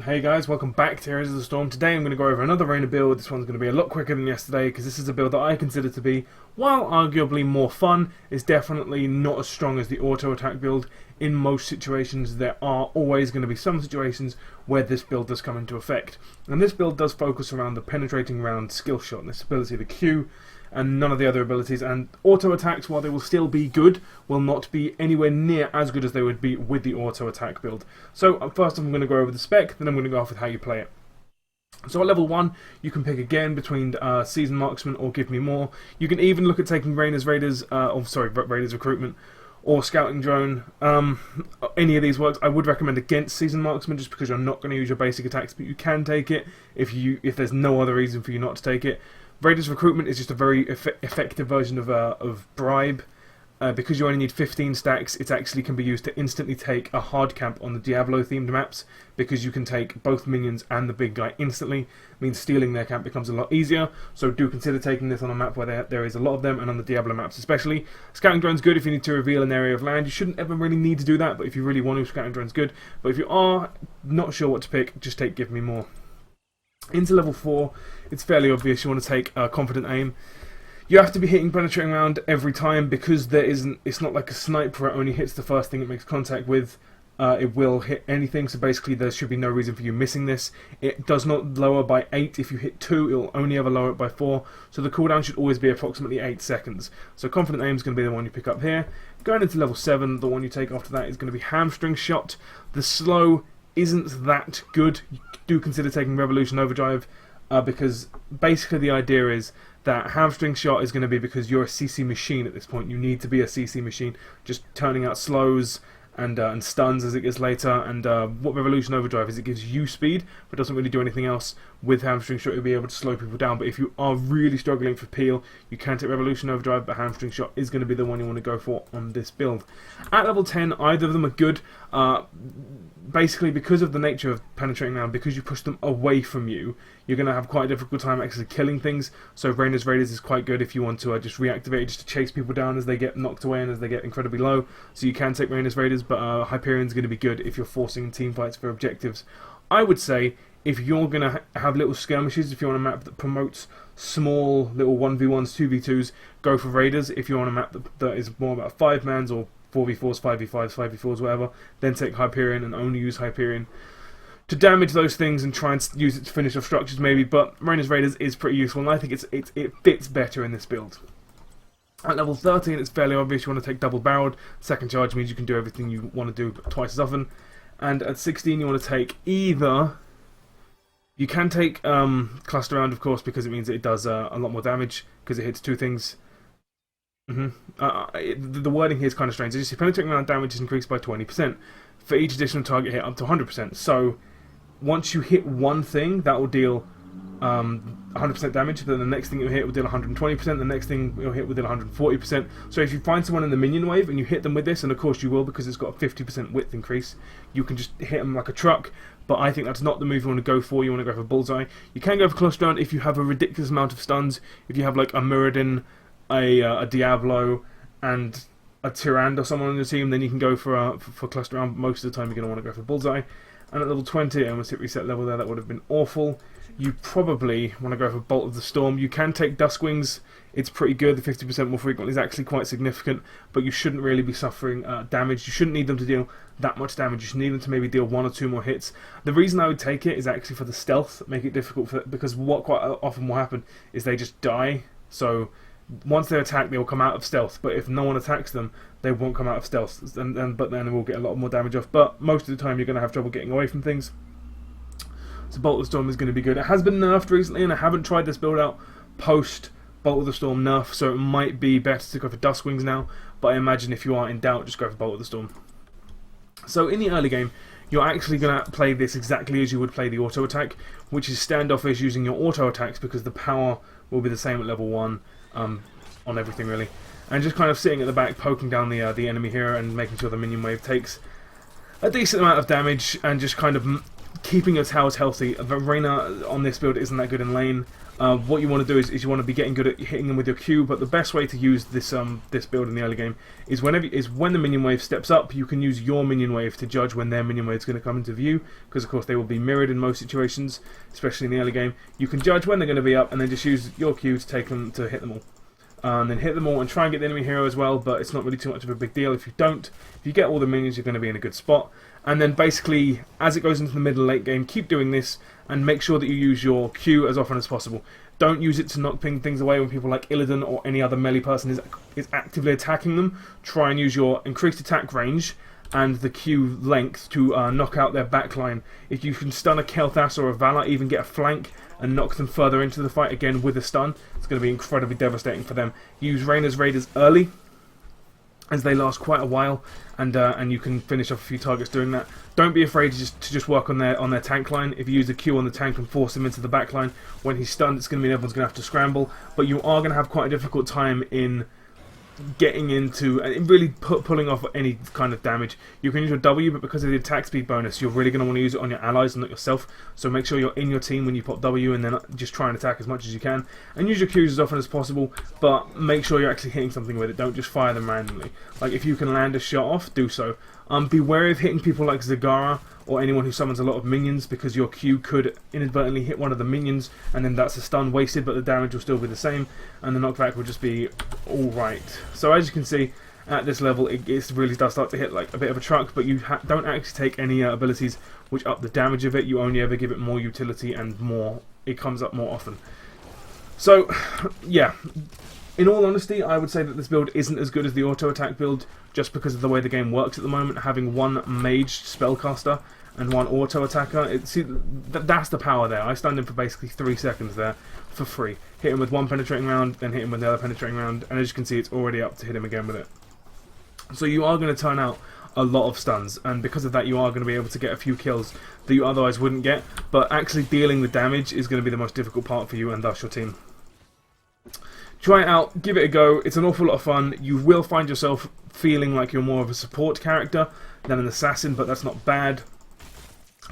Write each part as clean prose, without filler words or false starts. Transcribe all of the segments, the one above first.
Hey guys, welcome back to Heroes of the Storm. Today I'm going to go over another Raynor build. This one's going to be a lot quicker than yesterday because this is a build that I consider to be, while arguably more fun, is definitely not as strong as the auto attack build. In most situations there are always going to be some situations where this build does come into effect. And this build does focus around the penetrating round skill shot and this ability, the Q, and none of the other abilities. And auto attacks, while they will still be good, will not be anywhere near as good as they would be with the auto attack build. So first I'm going to go over the spec, then I'm going to go off with how you play it. So at level 1, you can pick again between Seasoned Marksman or Give Me More. You can even look at taking Raynor's Raiders, Raiders Recruitment, or Scouting Drone. Any of these works. I would recommend against Seasoned Marksman just because you're not going to use your basic attacks, but you can take it if there's no other reason for you not to take it. Raiders Recruitment is just a very effective version of Bribe. Because you only need 15 stacks, it actually can be used to instantly take a hard camp on the Diablo-themed maps, because you can take both minions and the big guy instantly. It means stealing their camp becomes a lot easier, so do consider taking this on a map where there is a lot of them, and on the Diablo maps especially. Scouting Drone's good if you need to reveal an area of land. You shouldn't ever really need to do that, but if you really want to, Scouting Drone's good. But if you are not sure what to pick, just take Give Me More. Into level 4, it's fairly obvious you want to take Confident Aim. You have to be hitting penetrating round every time because it's not like a sniper, it only hits the first thing it makes contact with. It will hit anything, so basically there should be no reason for you missing this. It does not lower by 8. If you hit 2, it will only ever lower it by 4. So the cooldown should always be approximately 8 seconds. So Confident Aim is going to be the one you pick up here. Going into level 7, the one you take after that is going to be Hamstring Shot. The slow isn't that good. You do consider taking Revolution Overdrive because basically the idea is that Hamstring Shot is going to be because you're a CC machine at this point. You need to be a CC machine, just turning out slows and stuns as it gets later. And what Revolution Overdrive is, it gives you speed, but doesn't really do anything else. With Hamstring Shot, you'll be able to slow people down. But if you are really struggling for peel, you can take Revolution Overdrive, but Hamstring Shot is going to be the one you want to go for on this build. At level 10, either of them are good. Basically, because of the nature of penetrating now, because you push them away from you, you're going to have quite a difficult time actually killing things. So Raynor's Raiders is quite good if you want to just reactivate it, just to chase people down as they get knocked away and as they get incredibly low. So you can take Raynor's Raiders, but Hyperion's going to be good if you're forcing team fights for objectives. I would say if you're going to have little skirmishes, if you're on a map that promotes small little 1v1s, 2v2s, go for Raiders. If you're on a map that is more about 5-mans or 4v4s, 5v5s, 5v4s, whatever, then take Hyperion and only use Hyperion to damage those things and try and use it to finish off structures maybe. But Raynor's Raiders is pretty useful, and I think it fits better in this build. At level 13, it's fairly obvious you want to take Double Barreled. Second charge means you can do everything you want to do but twice as often. And at 16, you want to take either... You can take Cluster Round, of course, because it means that it does a lot more damage, because it hits 2 things. The wording here is kind of strange. As you see, penetrating round damage is increased by 20% for each additional target hit up to 100%. So once you hit one thing, that will deal 100% damage. Then the next thing you'll hit will deal 120%. The next thing you'll hit will deal 140%. So if you find someone in the minion wave and you hit them with this, and of course you will because it's got a 50% width increase, you can just hit them like a truck. But I think that's not the move you want to go for. You want to go for Bullseye. You can go for Cluster Round if you have a ridiculous amount of stuns. If you have like a Muradin, a Diablo, and a Tyrande or someone on your team, then you can go for Cluster Round. Most of the time you're going to want to go for Bullseye. And at level 20, I almost hit reset level there, that would have been awful. You probably want to go for Bolt of the Storm. You can take Duskwings, it's pretty good. The 50% more frequently is actually quite significant, but you shouldn't really be suffering damage. You shouldn't need them to deal that much damage. You should need them to maybe deal 1 or 2 more hits. The reason I would take it is actually for the stealth, make it difficult because what quite often will happen is they just die. So once they attack, they will come out of stealth, but if no one attacks them, they won't come out of stealth, but then they will get a lot more damage off. But most of the time you're going to have trouble getting away from things. So Bolt of the Storm is going to be good. It has been nerfed recently, and I haven't tried this build out post Bolt of the Storm nerf, so it might be better to go for Duskwings now, but I imagine if you are in doubt, just go for Bolt of the Storm. So in the early game, you're actually going to play this exactly as you would play the auto attack, which is standoffish using your auto attacks because the power will be the same at level 1 on everything really. And just kind of sitting at the back, poking down the enemy here and making sure the minion wave takes a decent amount of damage, and just kind of keeping your towers healthy. Raynor on this build isn't that good in lane. What you want to do is you want to be getting good at hitting them with your Q, but the best way to use this this build in the early game is when the minion wave steps up. You can use your minion wave to judge when their minion wave is going to come into view, because of course they will be mirrored in most situations, especially in the early game. You can judge when they're going to be up, and then just use your Q to hit them all. And then hit them all and try and get the enemy hero as well, but it's not really too much of a big deal if you don't. If you get all the minions, you're going to be in a good spot. And then basically, as it goes into the middle late game, keep doing this and make sure that you use your Q as often as possible. Don't use it to knock things away when people like Illidan or any other melee person is actively attacking them. Try and use your increased attack range and the Q length to knock out their backline. If you can stun a Kel'Thas or a Valar, even get a flank and knock them further into the fight again with a stun, it's going to be incredibly devastating for them. Use Raynor's Raiders early, as they last quite a while, and you can finish off a few targets doing that. Don't be afraid to just work on their tank line. If you use a Q on the tank and force him into the back line, when he's stunned, it's going to mean everyone's going to have to scramble, but you are going to have quite a difficult time in getting into and really pulling off any kind of damage. You can use your W, but because of the attack speed bonus, you're really going to want to use it on your allies and not yourself. So make sure you're in your team when you pop W, and then just try and attack as much as you can. And use your Qs as often as possible, but make sure you're actually hitting something with it. Don't just fire them randomly. Like, if you can land a shot off, do so. Be wary of hitting people like Zagara or anyone who summons a lot of minions, because your Q could inadvertently hit one of the minions, and then that's a stun wasted, but the damage will still be the same, and the knockback will just be alright. So as you can see, at this level, it really does start to hit like a bit of a truck, but you don't actually take any abilities which up the damage of it. You only ever give it more utility, and it comes up more often. So, yeah. In all honesty, I would say that this build isn't as good as the auto-attack build, just because of the way the game works at the moment. Having one mage spellcaster and one auto-attacker, that's the power there. I stunned him for basically 3 seconds there, for free. Hit him with one penetrating round, then hit him with the other penetrating round, and as you can see, it's already up to hit him again with it. So you are going to turn out a lot of stuns, and because of that you are going to be able to get a few kills that you otherwise wouldn't get, but actually dealing the damage is going to be the most difficult part for you, and thus your team. Try it out, give it a go, it's an awful lot of fun. You will find yourself feeling like you're more of a support character than an assassin, but that's not bad.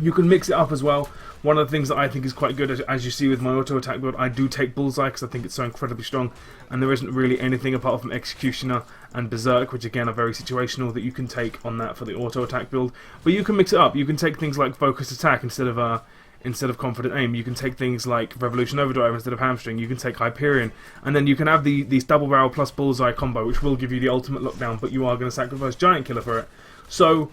You can mix it up as well. One of the things that I think is quite good, as you see with my auto-attack build, I do take Bullseye because I think it's so incredibly strong, and there isn't really anything apart from Executioner and Berserk, which again are very situational, that you can take on that for the auto-attack build. But you can mix it up. You can take things like Focused Attack instead of Confident Aim. You can take things like Revolution Overdrive instead of Hamstring. You can take Hyperion, and then you can have these double barrel plus bullseye combo, which will give you the ultimate lockdown, but you are going to sacrifice Giant Killer for it. So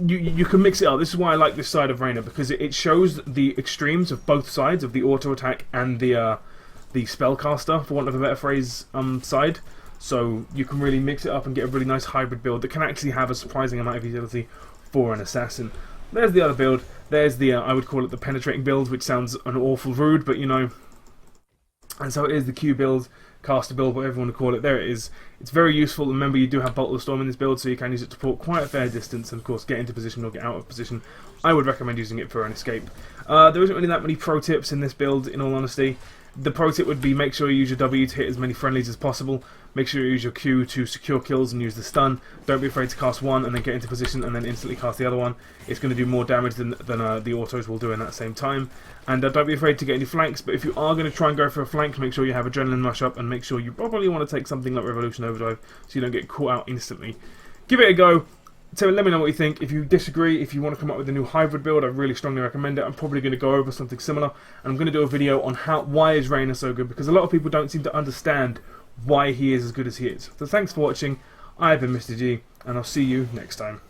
you can mix it up. This is why I like this side of Raynor, because it shows the extremes of both sides, of the auto attack and the spellcaster, for want of a better phrase, side. So you can really mix it up and get a really nice hybrid build that can actually have a surprising amount of utility for an assassin. There's the other build. There's the, I would call it the penetrating build, which sounds an awful rude, but you know. And so it is the Q build, caster build, whatever you want to call it. There it is. It's very useful. Remember, you do have Bolt of the Storm in this build, so you can use it to port quite a fair distance, and of course get into position or get out of position. I would recommend using it for an escape. There isn't really that many pro tips in this build, in all honesty. The pro tip would be make sure you use your W to hit as many friendlies as possible. Make sure you use your Q to secure kills and use the stun. Don't be afraid to cast one and then get into position and then instantly cast the other one. It's going to do more damage than the autos will do in that same time. And don't be afraid to get any flanks, but if you are going to try and go for a flank, make sure you have Adrenaline Rush up, and make sure you probably want to take something like Revolution Overdrive so you don't get caught out instantly. Give it a go. So let me know what you think. If you disagree, if you want to come up with a new hybrid build, I really strongly recommend it. I'm probably going to go over something similar, and I'm going to do a video on why is Raynor so good, because a lot of people don't seem to understand why he is as good as he is. So thanks for watching. I've been Mr. G, and I'll see you next time.